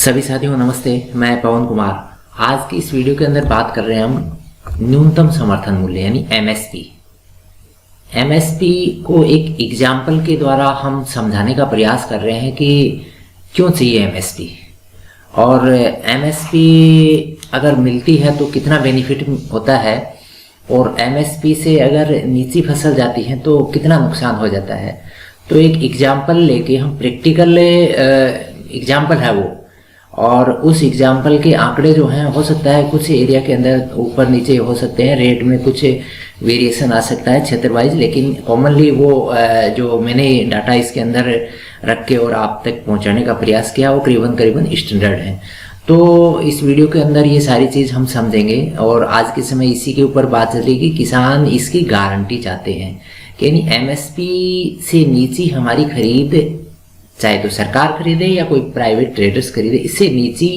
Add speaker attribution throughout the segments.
Speaker 1: सभी साथियों नमस्ते। मैं पवन कुमार। आज की इस वीडियो के अंदर बात कर रहे हैं हम न्यूनतम समर्थन मूल्य यानी एमएसपी। एमएसपी को एक एग्जाम्पल के द्वारा हम समझाने का प्रयास कर रहे हैं कि क्यों चाहिए एमएसपी और एमएसपी अगर मिलती है तो कितना बेनिफिट होता है और एमएसपी से अगर नीची फसल जाती है तो कितना नुकसान हो जाता है। तो एक एग्जाम्पल लेके हम प्रैक्टिकल एग्जाम्पल है वो, और उस एग्जाम्पल के आंकड़े जो हैं हो सकता है कुछ एरिया के अंदर ऊपर नीचे हो सकते हैं, रेट में कुछ वेरिएशन आ सकता है क्षेत्र वाइज, लेकिन कॉमनली वो जो मैंने डाटा इसके अंदर रख के और आप तक पहुंचाने का प्रयास किया वो करीबन स्टैंडर्ड है। तो इस वीडियो के अंदर ये सारी चीज़ हम समझेंगे और आज के समय इसी के ऊपर बात चलेगी। किसान इसकी गारंटी चाहते हैं कि यानी एमएसपी से नीची हमारी खरीद, चाहे तो सरकार खरीदे या कोई प्राइवेट ट्रेडर्स खरीदे, इससे नीची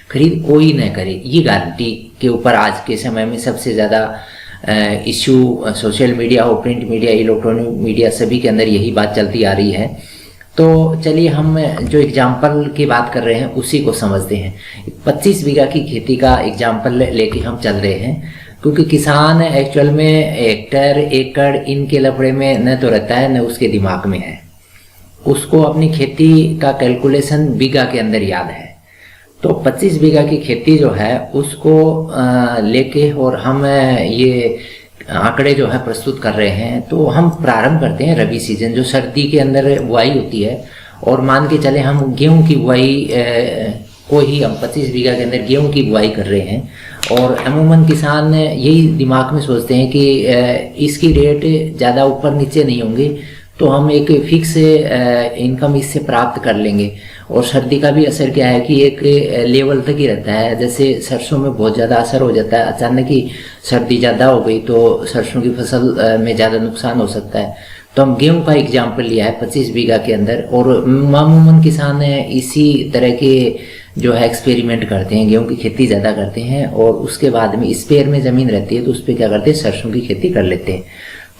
Speaker 1: खरीद कोई न करे। ये गारंटी के ऊपर आज के समय में सबसे ज़्यादा इश्यू सोशल मीडिया और प्रिंट मीडिया, इलेक्ट्रॉनिक मीडिया सभी के अंदर यही बात चलती आ रही है। तो चलिए हम जो एग्जाम्पल की बात कर रहे हैं उसी को समझते हैं। 25 बीघा की खेती का एग्जाम्पल लेके हम चल रहे हैं, क्योंकि किसान एक्चुअल में हेक्टर एकड़ इनके लफड़े में न तो रहता है न उसके दिमाग में है। उसको अपनी खेती का कैलकुलेशन बीघा के अंदर याद है। तो 25 बीघा की खेती जो है उसको लेके और हम ये आंकड़े जो है प्रस्तुत कर रहे हैं। तो हम प्रारंभ करते हैं रबी सीजन, जो सर्दी के अंदर बुआई होती है, और मान के चले हम गेहूं की बुआई को ही हम 25 बीघा के अंदर गेहूं की बुआई कर रहे हैं। और अमूमन किसान यही दिमाग में सोचते हैं कि इसकी रेट ज़्यादा ऊपर नीचे नहीं होंगे तो हम एक फिक्स इनकम इससे प्राप्त कर लेंगे। और सर्दी का भी असर क्या है कि एक लेवल तक ही रहता है। जैसे सरसों में बहुत ज़्यादा असर हो जाता है, अचानक ही सर्दी ज़्यादा हो गई तो सरसों की फसल में ज़्यादा नुकसान हो सकता है। तो हम गेहूं का एग्जाम्पल लिया है 25 बीघा के अंदर, और मामूमन किसान इसी तरह के जो है एक्सपेरिमेंट करते हैं, गेहूं की खेती ज़्यादा करते हैं और उसके बाद में स्पेयर में ज़मीन रहती है तो उस पर क्या करते हैं, सरसों की खेती कर लेते हैं।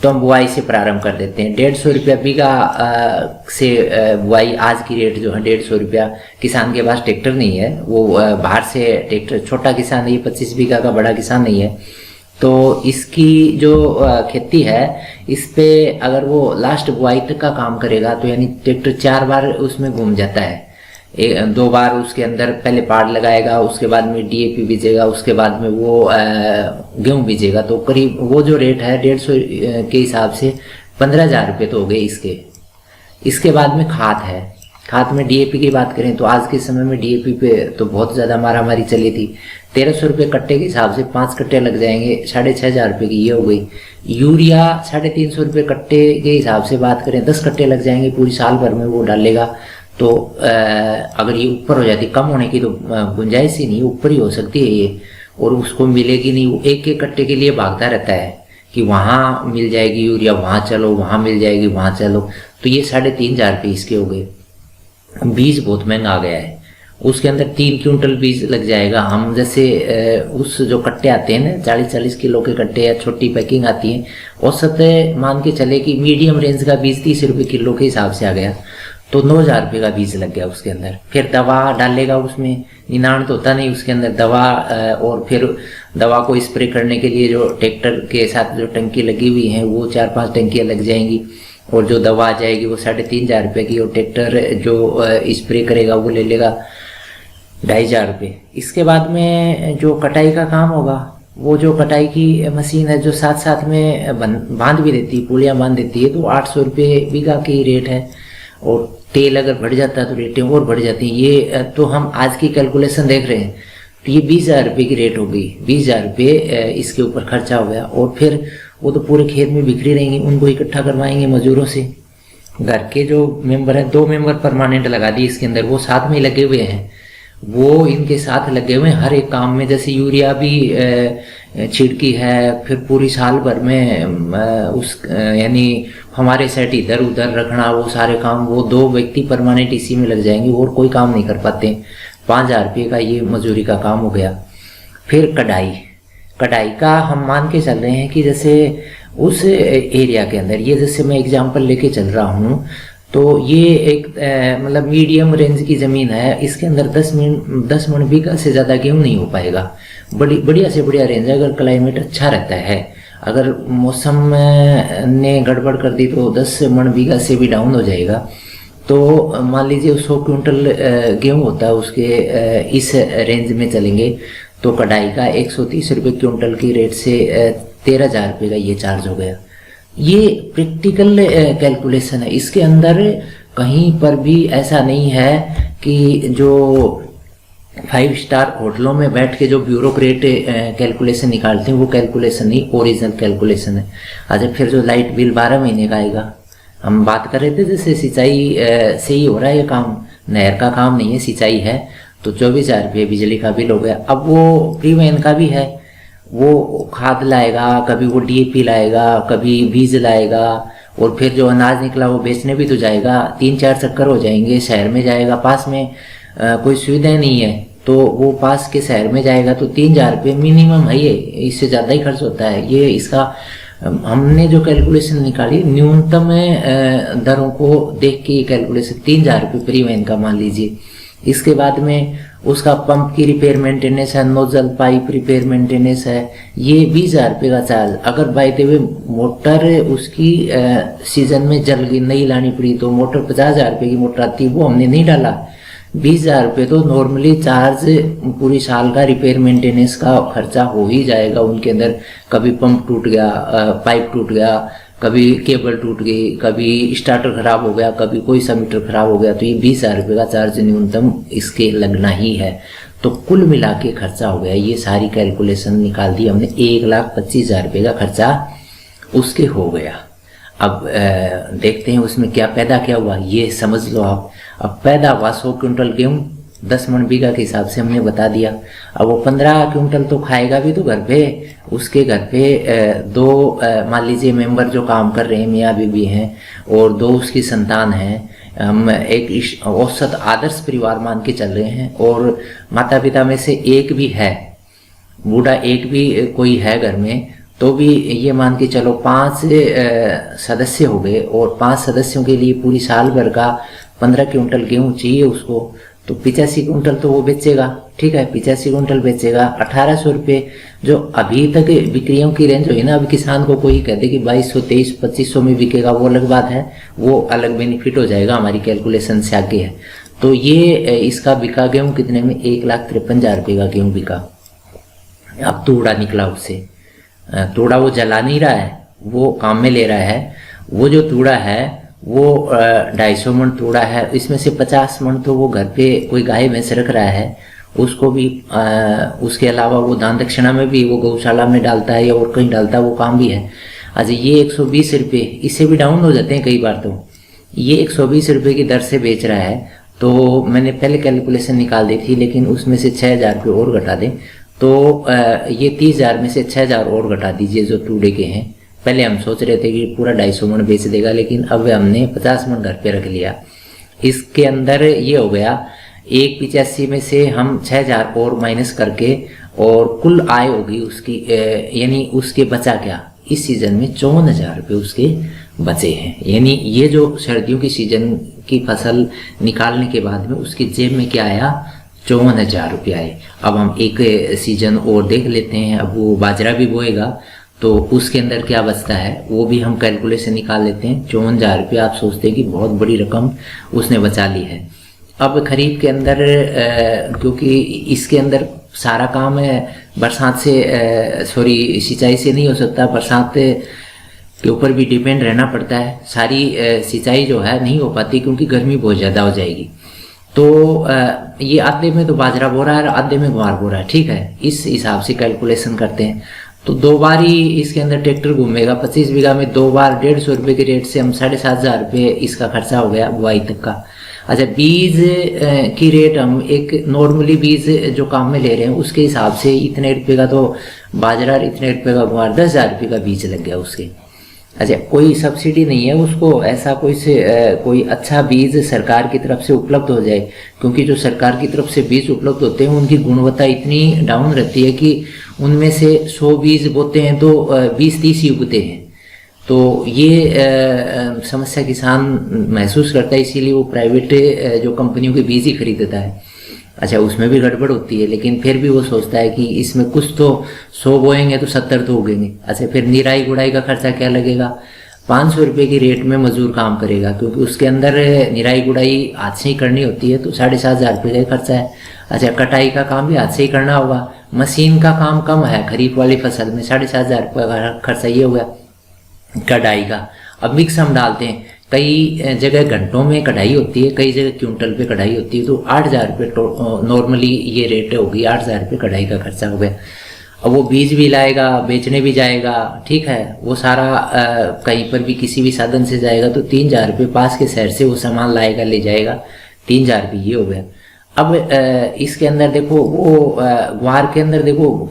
Speaker 1: तो हम बुआई से प्रारंभ कर देते हैं। 150 रुपया बीघा से बुआई, आज की रेट जो है 150 रुपया। किसान के पास ट्रैक्टर नहीं है, वो बाहर से ट्रैक्टर, छोटा किसान है ये, 25 बीघा का बड़ा किसान नहीं है। तो इसकी जो खेती है इस पे अगर वो लास्ट बुआई तक का काम करेगा तो यानी ट्रैक्टर 4 बार उसमें घूम जाता है। 2 बार उसके अंदर पहले पाड़ लगाएगा, उसके बाद में डीएपी बीजेगा, उसके बाद में वो गेहूं बीजेगा। तो करीब वो जो रेट है 150 के हिसाब से 15,000 रुपये तो हो गए इसके बाद में खाद है। खाद में डीएपी की बात करें तो आज के समय में डीएपी पे तो बहुत ज़्यादा मारामारी चली थी। 1300 रुपये कट्टे के हिसाब से 5 कट्टे लग जाएंगे, 6,500 रुपये की ये हो गई। यूरिया 350 रुपये कट्टे के हिसाब से बात करें 10 कट्टे लग जाएंगे, पूरी साल भर में वो डालेगा। तो अगर ये ऊपर हो जाती, कम होने की तो गुंजाइश ही नहीं, ऊपर ही हो सकती है ये, और उसको मिलेगी नहीं। वो एक एक कट्टे के लिए भागता रहता है कि वहाँ मिल जाएगी यूरिया, वहाँ चलो, वहाँ मिल जाएगी, वहाँ चलो। तो ये 3,500 रुपये इसके हो गए। बीज बहुत महंगा आ गया है, उसके अंदर 3 क्विंटल बीज लग जाएगा। हम जैसे उस जो कट्टे आते हैं ना 40-40 किलो के कट्टे या छोटी पैकिंग आती है, औसत मान के चले कि मीडियम रेंज का बीज 30 रुपये किलो के हिसाब से आ गया। तो 9,000 रुपये का बीज लग गया उसके अंदर। फिर दवा डालेगा, उसमें निनाण तो होता नहीं उसके अंदर दवा, और फिर दवा को स्प्रे करने के लिए जो ट्रैक्टर के साथ जो टंकी लगी हुई हैं वो 4-5 टंकियाँ लग जाएंगी, और जो दवा आ जाएगी वो 3,500 रुपये की, और ट्रैक्टर जो स्प्रे करेगा वो ले लेगा 2,500 रुपये। इसके बाद में जो कटाई का काम होगा, वो जो कटाई की मशीन है जो साथ साथ में बांध भी देती है, पुलियाँ बांध देती है, तो 800 रुपये बीघा की रेट है। और तेल अगर बढ़ जाता है तो रेटें और बढ़ जाती हैं। ये तो हम आज की कैलकुलेशन देख रहे हैं, तो ये 20,000 रुपये की रेट हो गई। 20,000 रुपये इसके ऊपर खर्चा हो गया। और फिर वो तो पूरे खेत में बिखरी रहेंगी, उनको इकट्ठा करवाएंगे मजदूरों से। घर के जो मेंबर हैं, 2 मेंबर परमानेंट लगा दिए इसके अंदर, वो साथ में ही लगे हुए हैं, वो इनके साथ लगे हुए हैं हर एक काम में। जैसे यूरिया भी छिड़की है, फिर पूरी साल भर में उस यानी हमारे सेट इधर उधर रखना, वो सारे काम वो 2 व्यक्ति परमानेंट इसी में लग जाएंगे और कोई काम नहीं कर पाते। 5,000 रुपये का ये मजदूरी का काम हो गया। फिर कढ़ाई का हम मान के चल रहे हैं कि जैसे उस एरिया के अंदर, ये जैसे मैं एग्जाम्पल लेके चल रहा हूँ, तो ये एक मतलब मीडियम रेंज की ज़मीन है, इसके अंदर 10 मन बीघा से ज़्यादा गेहूँ नहीं हो पाएगा। बढ़िया से बढ़िया रेंज है अगर क्लाइमेट अच्छा रहता है। अगर मौसम ने गड़बड़ कर दी तो 10 मन बीघा से भी डाउन हो जाएगा। तो मान लीजिए 100 क्विंटल गेहूँ होता है, उसके इस रेंज में चलेंगे तो कढ़ाई का 130 रुपये क्विंटल की रेट से 13,000 रुपये का ये चार्ज हो गया। ये प्रैक्टिकल कैलकुलेशन है, इसके अंदर कहीं पर भी ऐसा नहीं है कि जो 5 स्टार होटलों में बैठ के जो ब्यूरोक्रेट कैलकुलेशन निकालते हैं वो कैलकुलेशन नहीं, ओरिजिनल कैलकुलेशन है। अच्छा, फिर जो लाइट बिल 12 महीने का आएगा, हम बात कर रहे थे जैसे सिंचाई से ही हो रहा है ये काम, नहर का काम नहीं है, सिंचाई है, तो 24,000 रुपये बिजली का बिल हो गया। अब वो प्रीवेन का भी है, वो खाद लाएगा, कभी वो डीएपी लाएगा, कभी बीज लाएगा, और फिर जो अनाज निकला वो बेचने भी तो जाएगा, 3-4 चक्कर हो जाएंगे, शहर में जाएगा, पास में कोई सुविधा नहीं है तो वो पास के शहर में जाएगा तो 3,000 रुपये मिनिमम है, ये इससे ज़्यादा ही खर्च होता है। ये इसका हमने जो कैलकुलेशन निकाली न्यूनतम दरों को देख के ये कैलकुलेशन 3,000 रुपये प्रीवेन का मान लीजिए। इसके बाद में उसका पंप की रिपेयर मेंटेनेंस है, नोजल पाइप रिपेयर मेंटेनेंस है, ये 20,000 रुपये का चार्ज। अगर बाय द वे मोटर उसकी सीजन में जल गई, नहीं लानी पड़ी तो मोटर 50,000 रुपये की मोटर आती है, वो हमने नहीं डाला। 20,000 रुपये तो नॉर्मली चार्ज पूरी साल का रिपेयर मेंटेनेंस का खर्चा हो ही जाएगा उनके अंदर। कभी पंप टूट गया, पाइप टूट गया, कभी केबल टूट गई, कभी स्टार्टर खराब हो गया, कभी कोई सा मीटर खराब हो गया, तो ये 20,000 रुपये का चार्ज न्यूनतम इसके लगना ही है। तो कुल मिला के खर्चा हो गया, ये सारी कैलकुलेशन निकाल दी हमने, 1,25,000 रुपये का खर्चा उसके हो गया। अब देखते हैं उसमें क्या पैदा क्या हुआ, ये समझ लो आप। अब पैदा हुआ 100 क्विंटल गेहूँ, 10 मन बीघा के हिसाब से हमने बता दिया। अब वो 15 क्विंटल तो खाएगा भी तो घर पे, उसके घर पे 2 मान लीजिए मेंबर जो काम कर रहे हैं, मियाँ बीबी हैं, और 2 उसकी संतान हैं। हम एक औसत आदर्श परिवार मान के चल रहे हैं, और माता पिता में से एक भी है, बूढ़ा एक भी कोई है घर में, तो भी ये मान के चलो 5 सदस्य हो गए, और 5 सदस्यों के लिए पूरी साल भर का 15 क्विंटल गेहूँ चाहिए उसको, तो 85 क्विंटल तो वो बेचेगा। ठीक है, 85 क्विंटल बेचेगा, 1,800 रुपये जो अभी तक बिक्रियों की रेंज हुई ना। अब किसान को कोई कहते कि 2,200, 2300, 2,500 में बिकेगा, वो अलग बात है, वो अलग बेनिफिट हो जाएगा, हमारी कैलकुलेशन से आगे है। तो ये इसका बिका गेहूँ कितने में, 1,53,000 रुपये का गेहूँ बिका। अब तूड़ा निकला उससे, तूड़ा वो जला नहीं रहा है, वो काम में ले रहा है। वो जो तूड़ा है वो 250 मन तूड़ा है, इसमें से 50 मन तो वो घर पे कोई गाय भैंस रख रहा है, उसको भी उसके अलावा वो दान दक्षिणा में भी वो गौशाला में डालता है या और कहीं डालता है, वो काम भी है। अच्छा, ये 120 रुपये, इससे भी डाउन हो जाते हैं कई बार, तो ये 120 रुपये की दर से बेच रहा है। तो मैंने पहले कैलकुलेशन निकाल दी थी, लेकिन उसमें से 6,000 रुपये और घटा दें तो ये 30,000 में से 6,000 और घटा दीजिए जो तूड़े के हैं। पहले हम सोच रहे थे कि पूरा 250 मन बेच देगा, लेकिन अब हमने 50 मन घर पे रख लिया। इसके अंदर ये हो गया 1,85 में से हम 6,000 और माइनस करके, और कुल आय होगी उसकी, यानी उसके बचा क्या, इस सीजन में 54,000 रुपये उसके बचे हैं। यानी ये जो सर्दियों की सीजन की फसल निकालने के बाद में उसकी जेब में क्या आया, 54,000 रुपये आए। अब हम एक सीजन और देख लेते हैं, अब वो बाजरा भी बोएगा तो उसके अंदर क्या बचता है वो भी हम कैलकुलेशन निकाल लेते हैं। 54,000 रुपये आप सोचते हैं कि बहुत बड़ी रकम उसने बचा ली है। अब खरीफ के अंदर क्योंकि इसके अंदर सारा काम है बरसात से, सॉरी सिंचाई से नहीं हो सकता, बरसात के ऊपर भी डिपेंड रहना पड़ता है। सारी सिंचाई जो है नहीं हो पाती क्योंकि गर्मी बहुत ज़्यादा हो जाएगी। तो ये आधे में तो बाजरा बो रहा है, आधे में ग्वार बो रहा है। ठीक है, इस हिसाब से कैलकुलेशन करते हैं। तो 2 बार ही इसके अंदर ट्रैक्टर घूमेगा, 25 बीघा में 2 बार 150 रुपये के रेट से हम 7,500 रुपये इसका खर्चा हो गया बुआई तक का। अच्छा, बीज की रेट हम एक नॉर्मली बीज जो काम में ले रहे हैं उसके हिसाब से इतने रुपये का तो बाजरा, इतने रुपये का गुआर, 10,000 रुपये का बीज लग गया उसके। अच्छा, कोई सब्सिडी नहीं है उसको, ऐसा कोई अच्छा बीज सरकार की तरफ से उपलब्ध हो जाए, क्योंकि जो सरकार की तरफ से बीज उपलब्ध होते हैं उनकी गुणवत्ता इतनी डाउन रहती है कि उनमें से 100 बीज बोते हैं तो 20-30 ही उगते हैं। तो ये समस्या किसान महसूस करता है, इसीलिए वो प्राइवेट जो कंपनियों के बीज ही खरीदता है। अच्छा, उसमें भी गड़बड़ होती है, लेकिन फिर भी वो सोचता है कि इसमें कुछ तो 100 बोएंगे तो 70 तो उगेंगे। अच्छा, फिर निराई गुड़ाई का खर्चा क्या लगेगा? 500 रुपये की रेट में मजदूर काम करेगा, क्योंकि उसके अंदर निराई गुड़ाई हाथ से ही करनी होती है, तो 7,500 रुपये का खर्चा है। अच्छा, कटाई का काम भी हाथ से ही करना होगा, मशीन का काम कम है खरीफ वाली फसल में, 7,500 रुपये का खर्चा ये हो गया कढ़ाई का। अब मिक्स हम डालते हैं, कई जगह घंटों में कढ़ाई होती है, कई जगह क्विंटल पे कढ़ाई होती है, तो 8,000 रुपये नॉर्मली ये रेट होगी, 8,000 रुपये कढ़ाई का खर्चा हो गया। अब वो बीज भी लाएगा, बेचने भी जाएगा, ठीक है, वो सारा कहीं पर भी किसी भी साधन से जाएगा तो 3,000 रुपये पास के शहर से वो सामान लाएगा, ले जाएगा, 3,000 रुपये ये हो गया। अब इसके अंदर देखो, वो ग्वार के अंदर देखो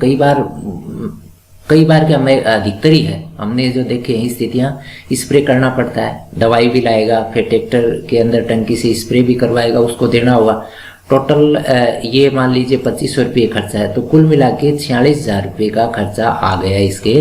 Speaker 1: कई बार क्या, मैं अधिकतर ही है, हमने जो देखे हैं स्थितियाँ, स्प्रे करना पड़ता है, दवाई भी लाएगा, फिर ट्रैक्टर के अंदर टंकी से स्प्रे भी करवाएगा, उसको देना होगा। टोटल ये मान लीजिए 2,500 रुपये खर्चा है, तो कुल मिला के 46,000 रुपये का खर्चा आ गया इसके,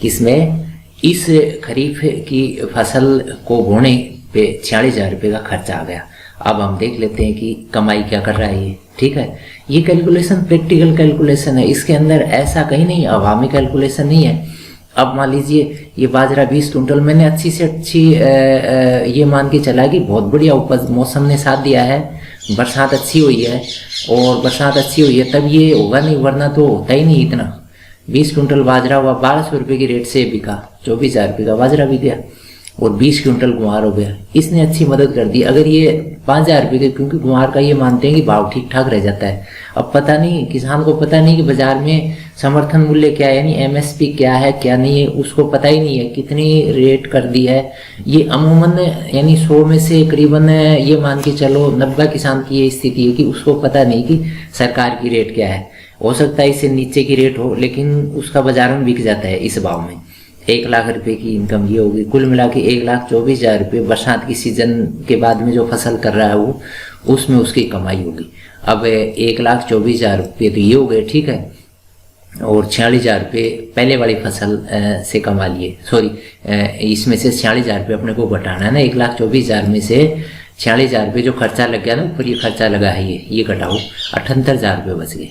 Speaker 1: किसमें, इस खरीफ की फसल को बोने पे 46,000 रुपये का खर्चा आ गया। अब हम देख लेते हैं कि कमाई क्या कर रहा है ये, ठीक है। ये कैलकुलेशन प्रैक्टिकल कैलकुलेशन है, इसके अंदर ऐसा कहीं नहीं अवामी कैलकुलेशन नहीं है। अब मान लीजिए ये बाजरा 20 कुंटल, मैंने अच्छी से अच्छी ये मान के चला कि बहुत बढ़िया उपज, मौसम ने साथ दिया है, बरसात अच्छी हुई है, और बरसात अच्छी हुई है तब ये होगा, नहीं वरना तो होता ही नहीं इतना। 20 कुंटल बाजरा हुआ, 1,200 रुपये की रेट से बिका, 24,000 रुपये का बाजरा भी गया, और 20 क्विंटल गुआर हो गया। इसने अच्छी मदद कर दी। अगर ये 5,000 रुपये के, क्योंकि गुआर का ये मानते हैं कि भाव ठीक ठाक रह जाता है। अब पता नहीं, किसान को पता नहीं कि बाजार में समर्थन मूल्य क्या है, यानी एमएसपी क्या है क्या नहीं है, उसको पता ही नहीं है, कितनी रेट कर दी है। ये अमूमन यानी 100 में से करीबन ये मान के चलो 90 किसान की ये स्थिति है कि उसको पता नहीं कि सरकार की रेट क्या है। हो सकता है इससे नीचे की रेट हो, लेकिन उसका बाजार में बिक जाता है इस भाव में। 1,00,000 रुपये की इनकम ये होगी, कुल मिला के 1,24,000 रुपये बरसात की सीजन के बाद में जो फसल कर रहा है वो, उसमें उसकी कमाई होगी। अब 1,24,000 रुपये तो ये हो गए, ठीक है, और 46,000 रुपये पहले वाली फसल से कमा लिए। सॉरी, इसमें से 46,000 रुपये अपने को घटाना है ना, 1,24,000 में से 46,000 रुपये जो खर्चा लग गया ना, ऊपर ये खर्चा लगा है, ये घटाओ, 78,000 रुपये बच गए,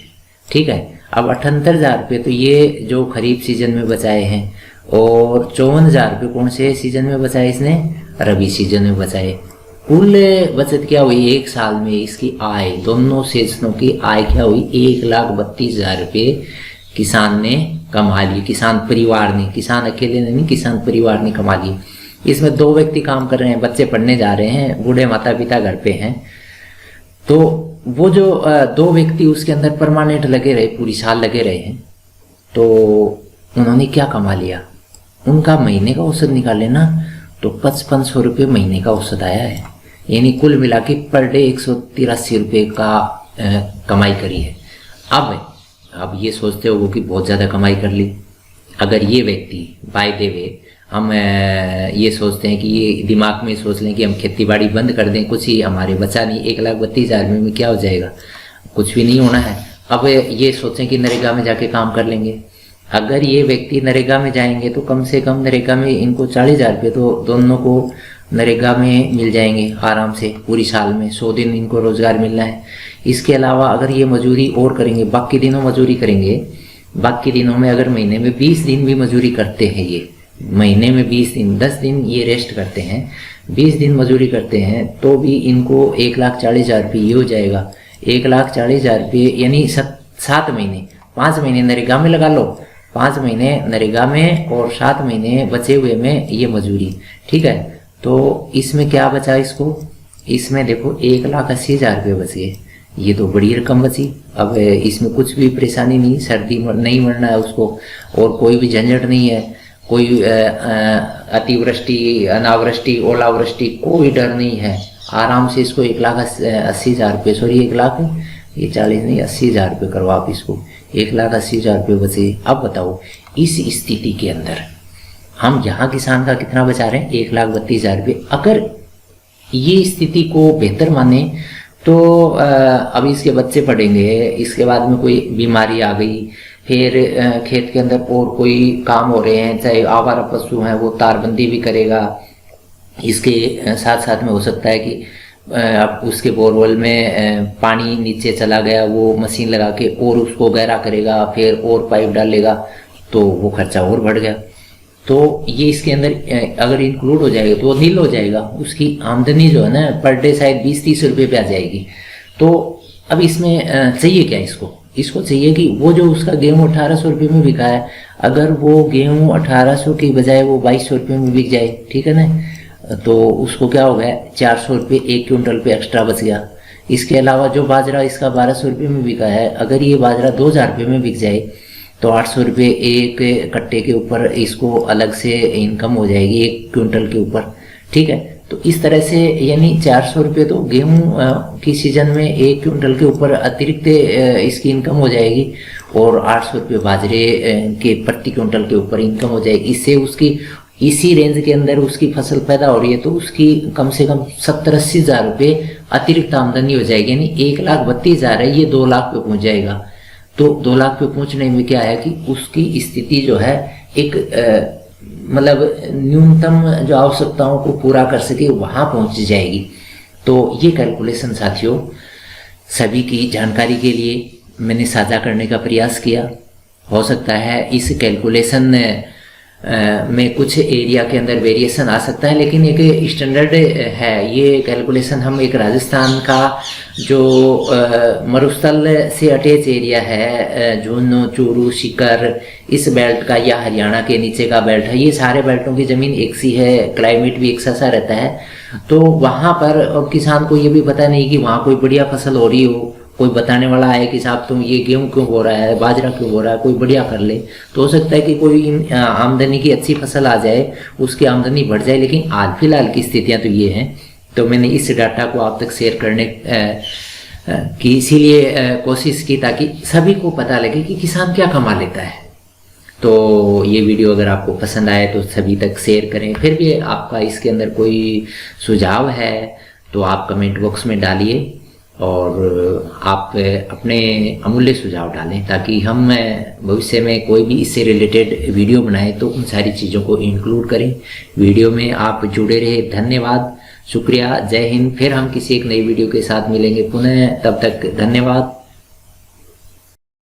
Speaker 1: ठीक है। अब 78,000 रुपये तो ये जो खरीफ सीजन में बचाए हैं, और 54,000 रुपये कौन से सीजन में बचाए इसने, रबी सीजन में बचाए। कुल बचत क्या हुई एक साल में, इसकी आय, दोनों सीजनों की आय क्या हुई, 1,32,000 रुपये किसान ने कमा लिए, किसान परिवार ने, किसान अकेले ने नहीं, किसान परिवार ने कमा लिए। इसमें 2 व्यक्ति काम कर रहे हैं, बच्चे पढ़ने जा रहे हैं, बूढ़े माता पिता घर पे हैं, तो वो जो 2 व्यक्ति उसके अंदर परमानेंट लगे रहे, पूरी साल लगे रहे हैं, तो उन्होंने क्या कमा लिया, उनका महीने का औसत निकाले ना, तो 5,500 रुपये महीने का औसत आया है, यानी कुल मिला के पर डे 183 रुपये का कमाई करी है। अब ये सोचते हो कि बहुत ज़्यादा कमाई कर ली। अगर ये व्यक्ति बाय द वे हम ये सोचते हैं कि ये दिमाग में सोच लें कि हम खेती बाड़ी बंद कर दें, कुछ ही हमारे बचा नहीं, 1,32,000 में क्या हो जाएगा, कुछ भी नहीं होना है। अब ये सोचें कि नरेगा में जाके काम कर लेंगे। अगर ये व्यक्ति नरेगा में जाएंगे तो कम से कम नरेगा में इनको 40,000 रुपये तो दोनों को नरेगा में मिल जाएंगे आराम से, पूरी साल में 100 दिन इनको रोजगार मिलना है। इसके अलावा अगर ये मजदूरी और करेंगे, बाकी दिनों मजदूरी करेंगे, बाकी दिनों में अगर महीने में 20 दिन भी मजदूरी करते हैं, ये महीने में 20 दिन, 10 दिन ये रेस्ट करते हैं, 20 दिन मजदूरी करते हैं, तो भी इनको 1,40,000 रुपये ये हो जाएगा। 1,40,000 रुपये यानी 7 महीने, 5 महीने नरेगा में लगा लो, 5 महीने नरेगा में और 7 महीने बचे हुए में ये मजदूरी, ठीक है। तो इसमें क्या बचा इसको, इसमें देखो 1,80,000 रुपये बच गए, ये तो बड़ी रकम बची। अब इसमें कुछ भी परेशानी नहीं, सर्दी नहीं मरना है उसको, और कोई भी झंझट नहीं है, कोई अतिवृष्टि, अनावृष्टि, ओलावृष्टि, कोई डर नहीं है। आराम से इसको 1,80,000 रुपये, सॉरी 1,40 नहीं 80,000 रुपये करो आप इसको, 1,80,000 रुपये बचे। अब बताओ इस स्थिति के अंदर हम यहाँ किसान का कितना बचा रहे हैं, 1,32,000 रुपये। अगर ये स्थिति को बेहतर माने तो अभी इसके बच्चे पढ़ेंगे, इसके बाद में कोई बीमारी आ गई फिर खेत के अंदर और कोई काम हो रहे हैं, चाहे आवारा पशु हैं वो तारबंदी भी करेगा। इसके साथ साथ में हो सकता है कि अब उसके बोरवेल में पानी नीचे चला गया, वो मशीन लगा के और उसको गहरा करेगा, फिर और पाइप डालेगा, तो वो खर्चा और बढ़ गया। तो ये इसके अंदर अगर इंक्लूड हो जाएगा तो वो नील हो जाएगा, उसकी आमदनी जो है ना पर डे शायद 20-30 रुपये पे आ जाएगी। तो अब इसमें चाहिए क्या इसको चाहिए कि वो जो उसका गेहूँ 1800 रुपये में बिका है, अगर वो गेहूँ 1800 की बजाय वो 2200 रुपये में बिक जाए, ठीक है ना, तो उसको क्या हो गया, 400 रुपये 1 क्विंटल पे एक्स्ट्रा बच गया। इसके अलावा जो बाजरा इसका 1200 रुपये में बिका है, अगर ये बाजरा 2000 रुपये में बिक जाए तो 800 रुपये एक कट्टे के ऊपर इसको अलग से इनकम हो जाएगी 1 क्विंटल के ऊपर, ठीक है। तो इस तरह से यानी 400 रुपये तो गेहूँ की सीजन में 1 क्विंटल के ऊपर अतिरिक्त इसकी इनकम हो जाएगी, और 800 रुपये बाजरे के प्रति क्विंटल के ऊपर इनकम हो जाएगी। इससे उसकी इसी रेंज के अंदर उसकी फसल पैदा हो रही है तो उसकी कम से कम 70-80 हज़ार रुपये अतिरिक्त आमदनी हो जाएगी। यानी 1,32,000 है, ये 2 लाख पे पहुंच जाएगा। तो 2 लाख पे पहुंचने में क्या है कि उसकी स्थिति जो है एक मतलब न्यूनतम जो आवश्यकताओं को पूरा कर सके वहां पहुंच जाएगी। तो ये कैलकुलेशन साथियों सभी की जानकारी के लिए मैंने साझा करने का प्रयास किया। हो सकता है इस कैलकुलेशन में कुछ एरिया के अंदर वेरिएशन आ सकता है, लेकिन एक स्टैंडर्ड है ये कैलकुलेशन। हम एक राजस्थान का जो मरुस्थल से अटैच एरिया है, झुंझुनू, चूरू, सीकर, इस बेल्ट का, या हरियाणा के नीचे का बेल्ट है, ये सारे बेल्टों की ज़मीन एक सी है, क्लाइमेट भी एक सा रहता है। तो वहाँ पर अब किसान को ये भी पता नहीं कि वहाँ कोई बढ़िया फसल हो रही हो, कोई बताने वाला है कि साहब तुम ये गेहूं क्यों हो रहा है, बाजरा क्यों हो रहा है, कोई बढ़िया कर ले, तो हो सकता है कि कोई आमदनी की अच्छी फसल आ जाए, उसकी आमदनी बढ़ जाए। लेकिन आज फिलहाल की स्थितियां तो ये हैं। तो मैंने इस डाटा को आप तक शेयर करने की इसीलिए कोशिश की ताकि सभी को पता लगे कि किसान क्या कमा लेता है। तो ये वीडियो अगर आपको पसंद आए तो सभी तक शेयर करें। फिर भी आपका इसके अंदर कोई सुझाव है तो आप कमेंट बॉक्स में डालिए, और आप अपने अमूल्य सुझाव डालें ताकि हम भविष्य में कोई भी इससे रिलेटेड वीडियो बनाए तो उन सारी चीज़ों को इंक्लूड करें। वीडियो में आप जुड़े रहे, धन्यवाद, शुक्रिया, जय हिंद। फिर हम किसी एक नई वीडियो के साथ मिलेंगे पुनः, तब तक धन्यवाद।